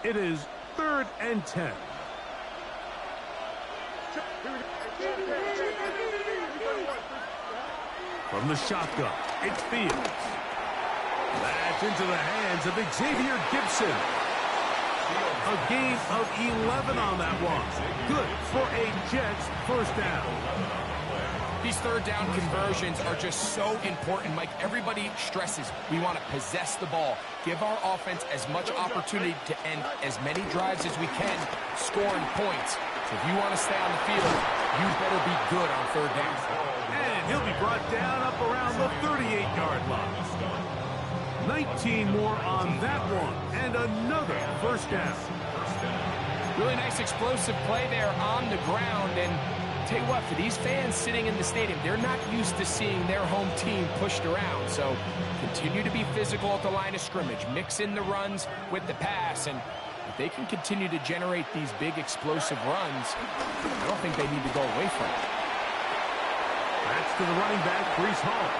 It is 3rd and 10. From the shotgun, it's Fields. That's into the hands of Xavier Gibson. A gain of 11 on that one. Good for a Jets first down. These 3rd down conversions are just so important, Mike. Everybody stresses we want to possess the ball, give our offense as much opportunity to end as many drives as we can, scoring points. So if you want to stay on the field, you better be good on 3rd down. And he'll be brought down up around the 38-yard line. 19 more on that one, and another first down. Really nice explosive play there on the ground, and tell you what, for these fans sitting in the stadium, they're not used to seeing their home team pushed around, so continue to be physical at the line of scrimmage, mix in the runs with the pass, and if they can continue to generate these big explosive runs, I don't think they need to go away from it. That's to the running back, Breece Hall.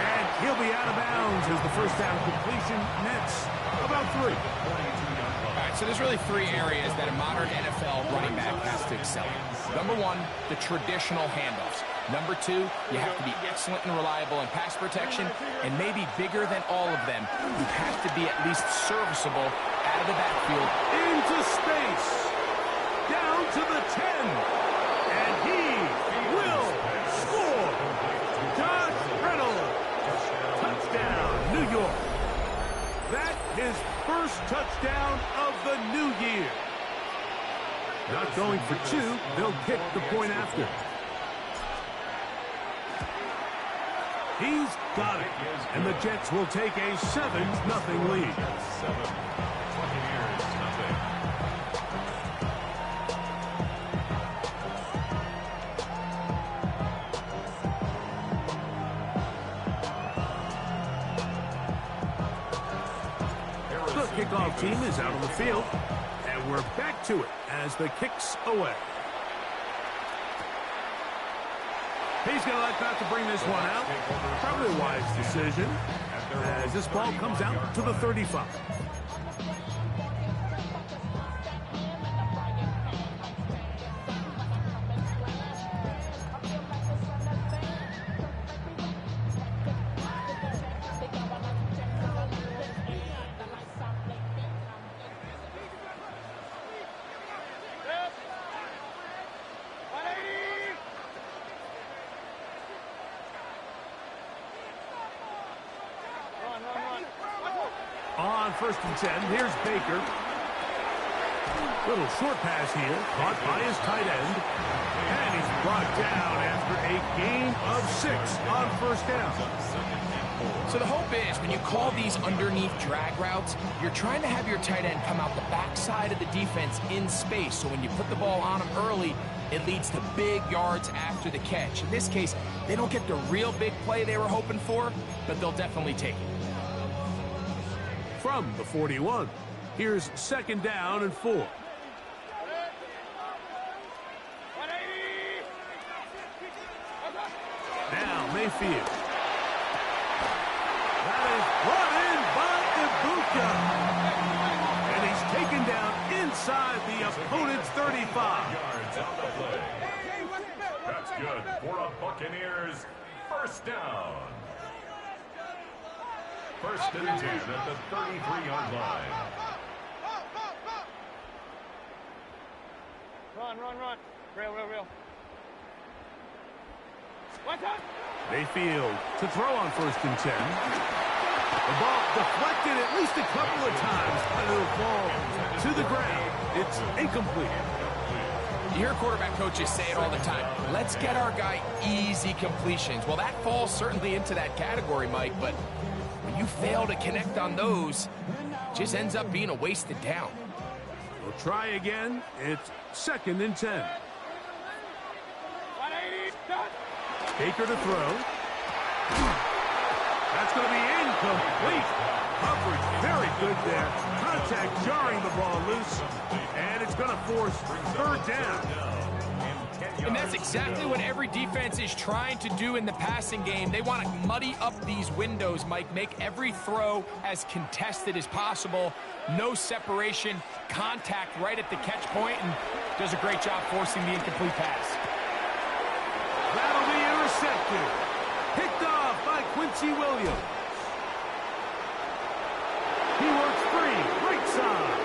And he'll be out of bounds as the first down completion nets about 3. All right, so there's really 3 areas that a modern NFL running back has to excel in. Number 1, the traditional handoffs. Number 2, you have to be excellent and reliable in pass protection, and maybe bigger than all of them, you have to be at least serviceable out of the backfield. Into space. Down to the 10. And he will score. Josh Reynolds. Touchdown, New York. That his first touchdown of the new year. Not going for 2. They'll kick the point after. He's got it. And the Jets will take a 7-0 lead. 7. Buccaneers, nothing. The kickoff team is out on the field. And we're back to it as the kick's away. He's going to like that to bring this one out. Probably a wise decision as this ball comes out to the 35. On 1st and 10, here's Baker. Little short pass here, caught by his tight end. And he's brought down after a gain of 6 on 1st down. So the hope is when you call these underneath drag routes, you're trying to have your tight end come out the backside of the defense in space. So when you put the ball on him early, it leads to big yards after the catch. In this case, they don't get the real big play they were hoping for, but they'll definitely take it. From the 41, here's 2nd down and 4. Now Mayfield. That is brought in by Ibuka. And he's taken down inside the opponent's 35. Yards on the play. That's good for a Buccaneers first down. 1st and 10 at the 33-yard line. Run. Real. Watch out! Mayfield to throw on 1st and 10. The ball deflected at least a couple of times, and it'll fall to the ground. It's incomplete. You hear quarterback coaches say it all the time. Let's get our guy easy completions. Well, that falls certainly into that category, Mike, but when you fail to connect on those, it just ends up being a wasted down. We'll try again. It's 2nd and 10. Baker to throw. That's going to be incomplete. Coverage very good there. Contact jarring the ball loose. And it's going to force 3rd down. And that's exactly what every defense is trying to do in the passing game. They want to muddy up these windows, Mike, make every throw as contested as possible. No separation, contact right at the catch point, and does a great job forcing the incomplete pass. That'll be intercepted. Picked off by Quincy Williams. He works free, right side.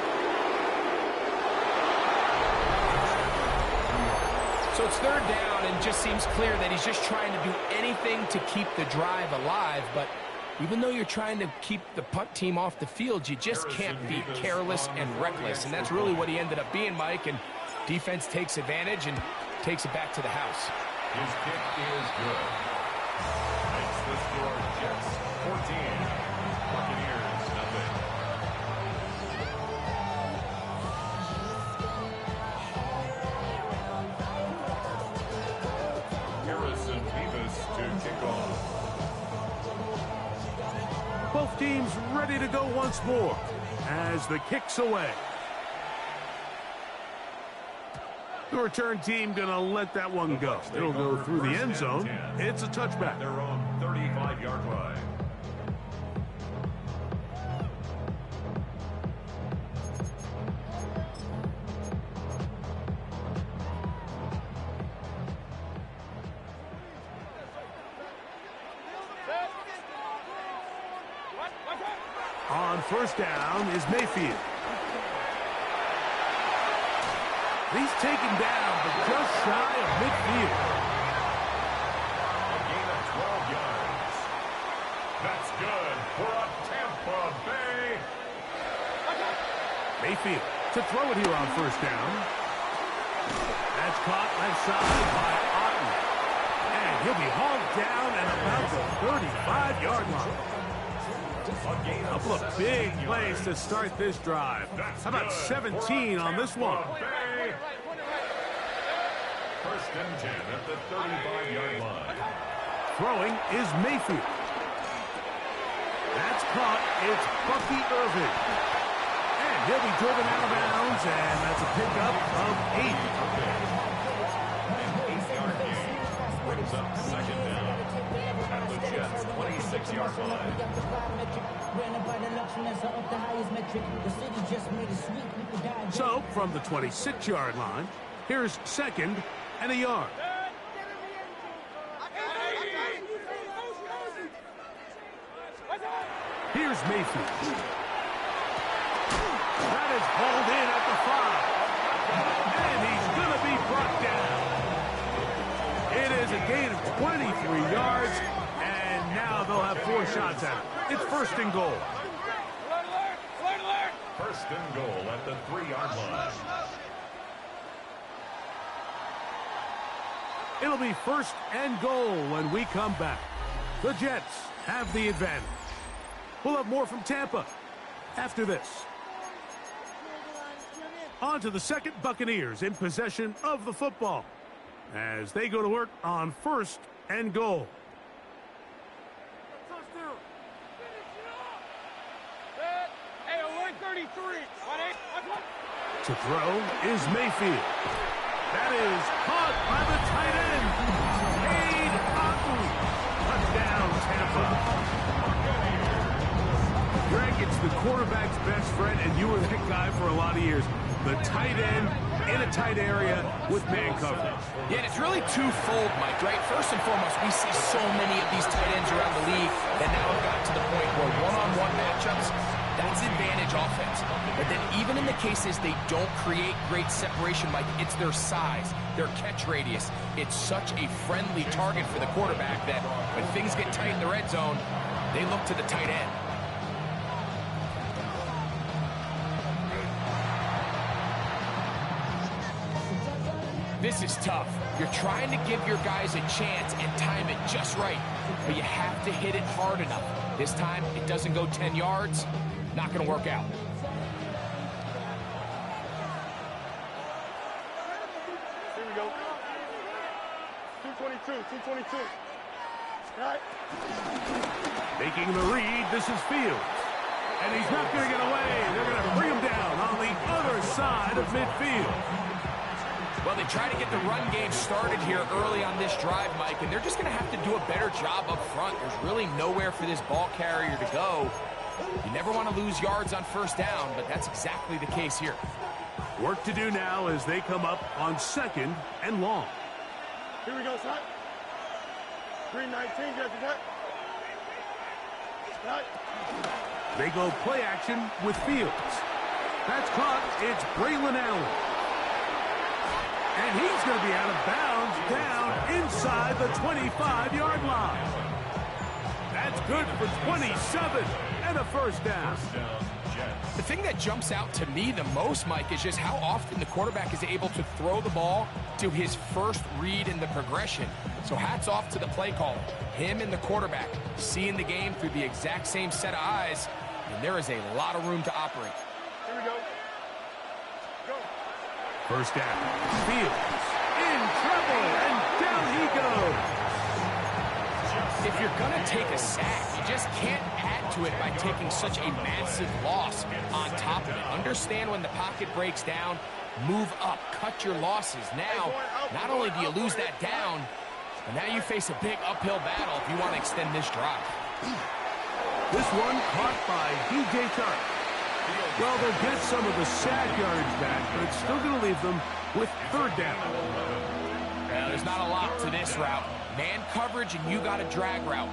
So it's 3rd down, and just seems clear that he's just trying to do anything to keep the drive alive. But even though you're trying to keep the punt team off the field, you just can't be careless and reckless. And that's really what he ended up being, Mike. And defense takes advantage and takes it back to the house. His kick is good. Makes the score Jets 14. Buccaneers Both teams ready to go once more as the kick's away. The return team going to let that one go. It'll go through the end zone. It's a touchback. Their own 35-yard line. On first down is Mayfield. He's taken down, but just shy of midfield. A gain of 12 yards. That's good for a Tampa Bay. Mayfield to throw it here on first down. That's caught left side by Otten. And he'll be hauled down at about the 35-yard line. A couple of big plays to start this drive. How about 17 on this one? First and 10 at the 35-yard line. Throwing is Mayfield. That's caught. It's Bucky Irvin. And he'll be driven out of bounds, and that's a pickup of 8. An 8-yard gain brings up second down at the Jets' 26-yard line. So, from the 26-yard line, here's second and a yard. Here's Mayfield. That is hauled in at the 5. And he's going to be brought down. It is a gain of 23 yards, and now they'll have 4 shots at it. It's first and goal. First and goal at the 3-yard line. It'll be first and goal when we come back. The Jets have the advantage. We'll have more from Tampa after this. On to the second. Buccaneers in possession of the football as they go to work on first and goal. To throw is Mayfield. That is caught by the tight end. Cade Otton. Touchdown, Tampa. Greg, it's the quarterback's best friend, and you were that guy for a lot of years. The tight end in a tight area with man coverage. Yeah, and it's really twofold, Mike, right? First and foremost, we see so many of these tight ends around the league that now have got to the point where one-on-one matchups, that's advantage offense. But then even in the cases they don't create great separation, Mike, it's their size, their catch radius. It's such a friendly target for the quarterback that when things get tight in the red zone, they look to the tight end. This is tough. You're trying to give your guys a chance and time it just right, but you have to hit it hard enough. This time, it doesn't go 10 yards. Not going to work out. Here we go. 222. Right. Making the read, this is Fields. And he's not going to get away. They're going to bring him down on the other side of midfield. Well, they try to get the run game started here early on this drive, Mike, and they're just going to have to do a better job up front. There's really nowhere for this ball carrier to go. You never want to lose yards on first down, but that's exactly the case here. Work to do now as they come up on second and long. Here we go, son. 319, get the right. They go play action with Fields. That's caught. It's Braylon Allen. And he's going to be out of bounds down inside the 25-yard line. That's good for 27 and a first down. The thing that jumps out to me the most, Mike, is just how often the quarterback is able to throw the ball to his first read in the progression. So hats off to the play caller. Him and the quarterback seeing the game through the exact same set of eyes, and there is a lot of room to operate. Here we go. First down. Fields in trouble, and down he goes. if you're going to take a sack, you just can't add to it by taking such a massive loss on top of it. Understand when the pocket breaks down, move up, cut your losses. Now, not only do you lose that down, but now you face a big uphill battle if you want to extend this drive. This one caught by DJ Chark. Well, they'll get some of the sack yardage back, but it's still going to leave them with third down. Well, there's not a lot to this route. Man coverage, and you got a drag route.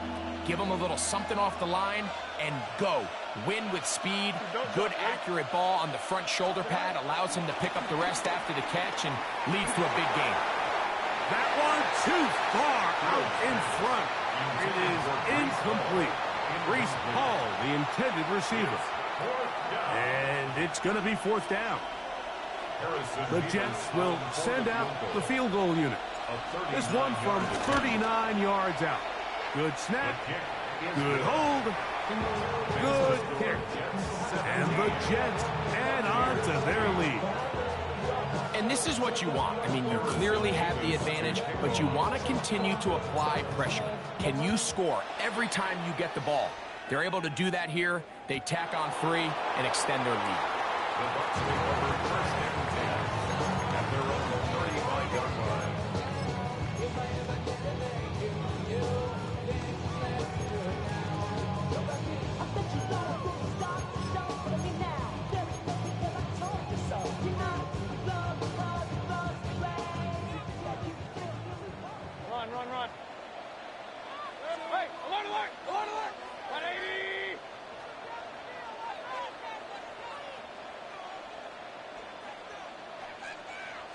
Give him a little something off the line and go. Win with speed. Good, accurate ball on the front shoulder pad allows him to pick up the rest after the catch and leads to a big gain. That one too far out in front. It is incomplete. Reese Hall, the intended receiver. And it's going to be fourth down. The Jets will send out the field goal unit. This one from 39 yards out. Good snap. Good hold. Good kick. And the Jets add on to their lead. And this is what you want. I mean, you clearly have the advantage, but you want to continue to apply pressure. Can you score every time you get the ball? They're able to do that here. They tack on 3 and extend their lead. The Bucs take over first and 10 at their own 35-yard line. Run. Hey, alert! 180!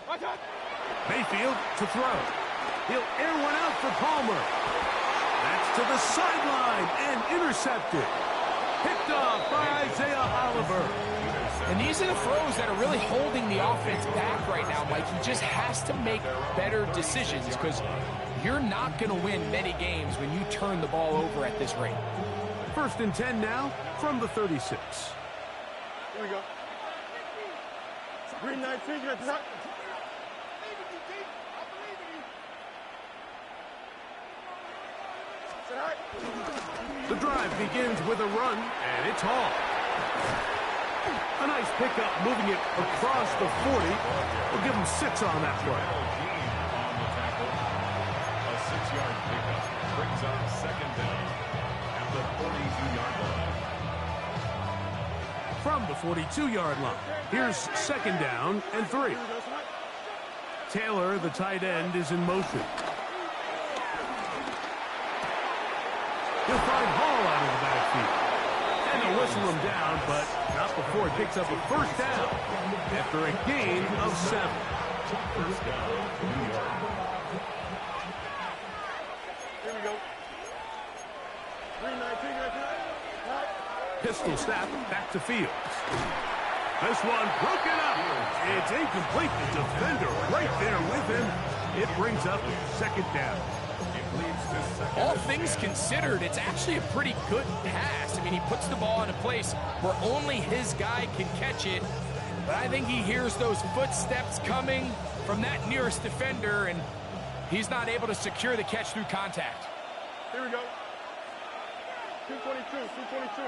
Watch out! Mayfield to throw. He'll air one out for Palmer. That's to the sideline and intercepted. Picked off by Isaiah Oliver. And these are the throws that are really holding the offense back right now, Mike. He just has to make better decisions because you're not going to win many games when you turn the ball over at this rate. First and 10 now from the 36. Here we go. Green 19, you're at the top. The drive begins with a run, and it's Hall. A nice pickup, moving it across the 40. We'll give him 6 on that play. A 6-yard pickup brings up second down at the 42-yard line. From the 42-yard line, here's second down and 3. Taylor, the tight end, is in motion. He'll find Hall out of the backfield. And they'll whistle him down, but not before he picks up a first down after a gain of 7. First down, New York. Here we go. Green 19, Pistol snap back to Fields. This one broken up. It's incomplete. The defender right there with him. It brings up second down. All things considered, it's actually a pretty good pass. I mean, he puts the ball in a place where only his guy can catch it. But I think he hears those footsteps coming from that nearest defender, and he's not able to secure the catch through contact. Here we go. 222.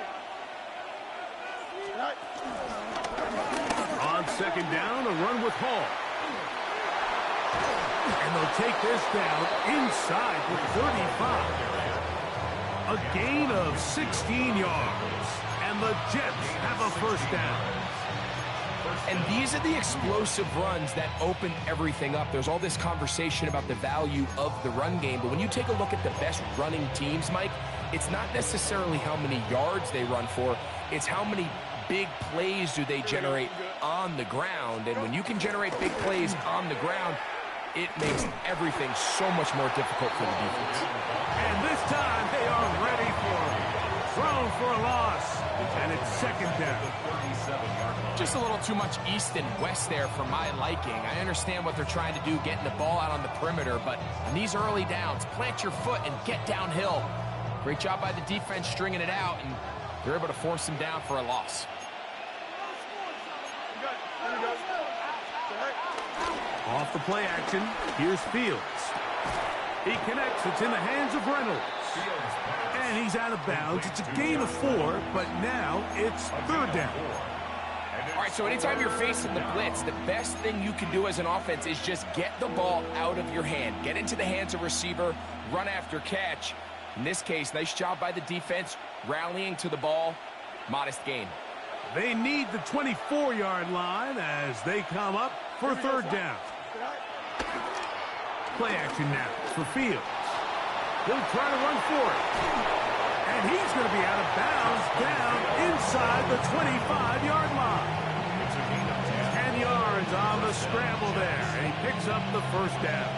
Right. On second down, a run with Hall. And they'll take this down inside the 35. A gain of 16 yards. And the Jets have a first down. And these are the explosive runs that open everything up. There's all this conversation about the value of the run game, but when you take a look at the best running teams, Mike, it's not necessarily how many yards they run for, it's how many big plays do they generate on the ground. And when you can generate big plays on the ground, it makes everything so much more difficult for the defense. And this time they are ready for it. Thrown for a loss. And it's second down. Just a little too much east and west there for my liking. I understand what they're trying to do, getting the ball out on the perimeter, but on these early downs, plant your foot and get downhill. Great job by the defense stringing it out, and they're able to force him down for a loss. Off the play action, here's Fields. He connects, it's in the hands of Reynolds. And he's out of bounds. It's a gain of 4, but now it's 3rd down. All right, so anytime you're facing the blitz, the best thing you can do as an offense is just get the ball out of your hand. Get into the hands of receiver, run after catch. In this case, nice job by the defense, rallying to the ball. Modest gain. They need the 24-yard line as they come up for 3rd down. Play action now for Fields. He'll try to run for it. And he's going to be out of bounds down inside the 25-yard line. 10 yards on the scramble there, and he picks up the 1st down.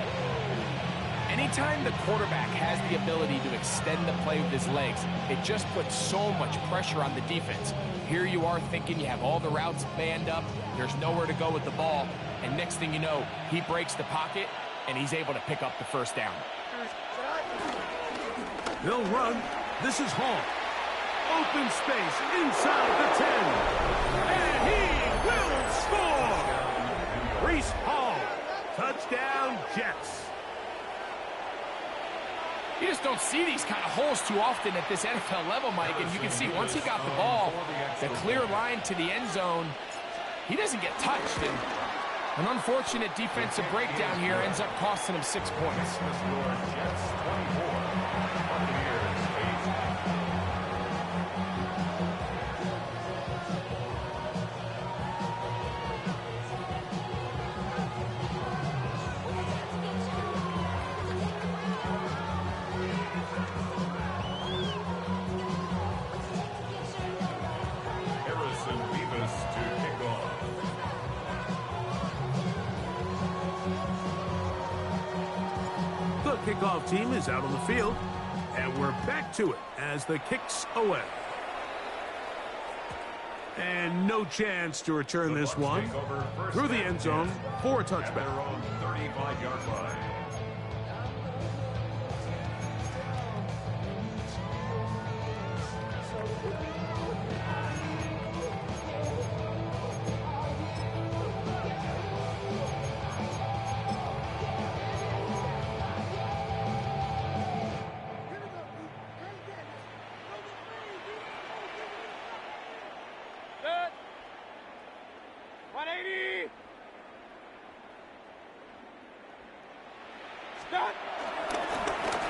Anytime the quarterback has the ability to extend the play with his legs, it just puts so much pressure on the defense. Here you are thinking you have all the routes manned up, there's nowhere to go with the ball, and next thing you know, he breaks the pocket, and he's able to pick up the 1st down. They'll run. This is Hall. Open space inside the 10. And he will score! Breece Hall. Touchdown, Jets. You just don't see these kind of holes too often at this NFL level, Mike, and you can see once he got the ball, the clear line to the end zone, he doesn't get touched, and an unfortunate defensive breakdown here ends up costing him 6 points. Kickoff team is out on the field, and we're back to it as the kick's away. And no chance to return this one through the end zone for a touchback. 35-yard line.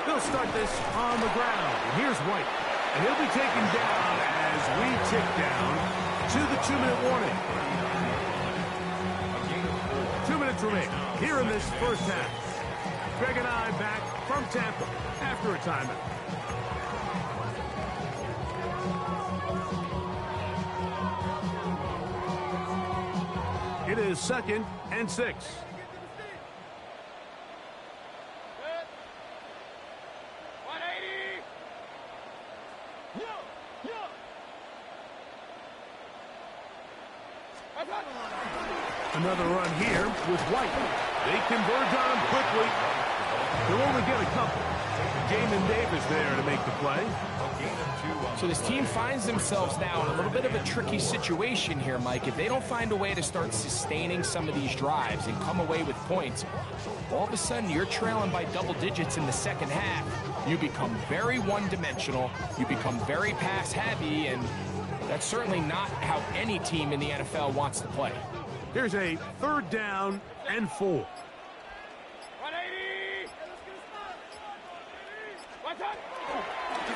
They'll start this on the ground. And here's White. And he'll be taken down as we tick down to the 2-minute warning. 2 minutes remain here in this 1st half. Greg and I back from Tampa after a timeout. It is 2nd and 6. Another run here with White. They converge on him quickly. They'll only get a couple. Jamin Davis there to make the play. So this team finds themselves now in a little bit of a tricky situation here, Mike. If they don't find a way to start sustaining some of these drives and come away with points, all of a sudden you're trailing by double digits in the 2nd half. You become very one-dimensional. You become very pass-heavy, and that's certainly not how any team in the NFL wants to play. Here's a 3rd down and 4. 180!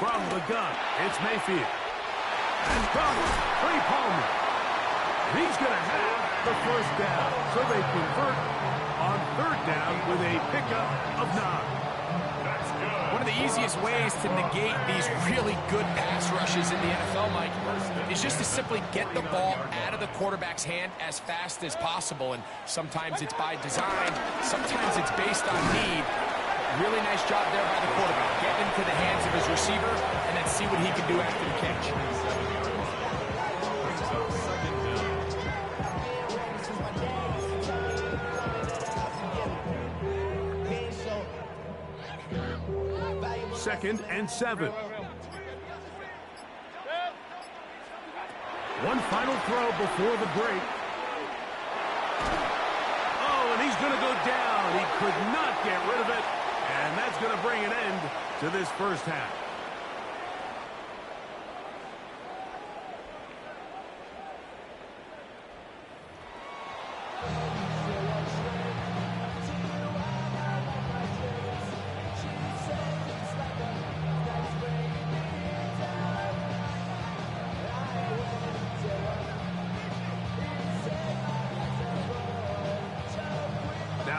From the gun, it's Mayfield. And from Trey Palmer. He's going to have the 1st down. So they convert on 3rd down with a pickup of 9. One of the easiest ways to negate these really good pass rushes in the NFL, Mike, is just to simply get the ball out of the quarterback's hand as fast as possible. And sometimes it's by design, sometimes it's based on need. Really nice job there by the quarterback. Get into the hands of his receiver and then see what he can do after the catch. Second and 7. One final throw before the break. Oh, and he's going to go down. He could not get rid of it. And that's going to bring an end to this 1st half.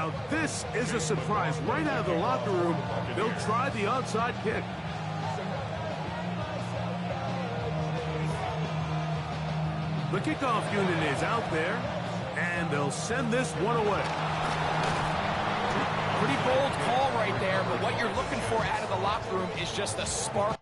Now, this is a surprise. Right out of the locker room, they'll try the onside kick. The kickoff unit is out there, and they'll send this one away. Pretty bold call right there, but what you're looking for out of the locker room is just a spark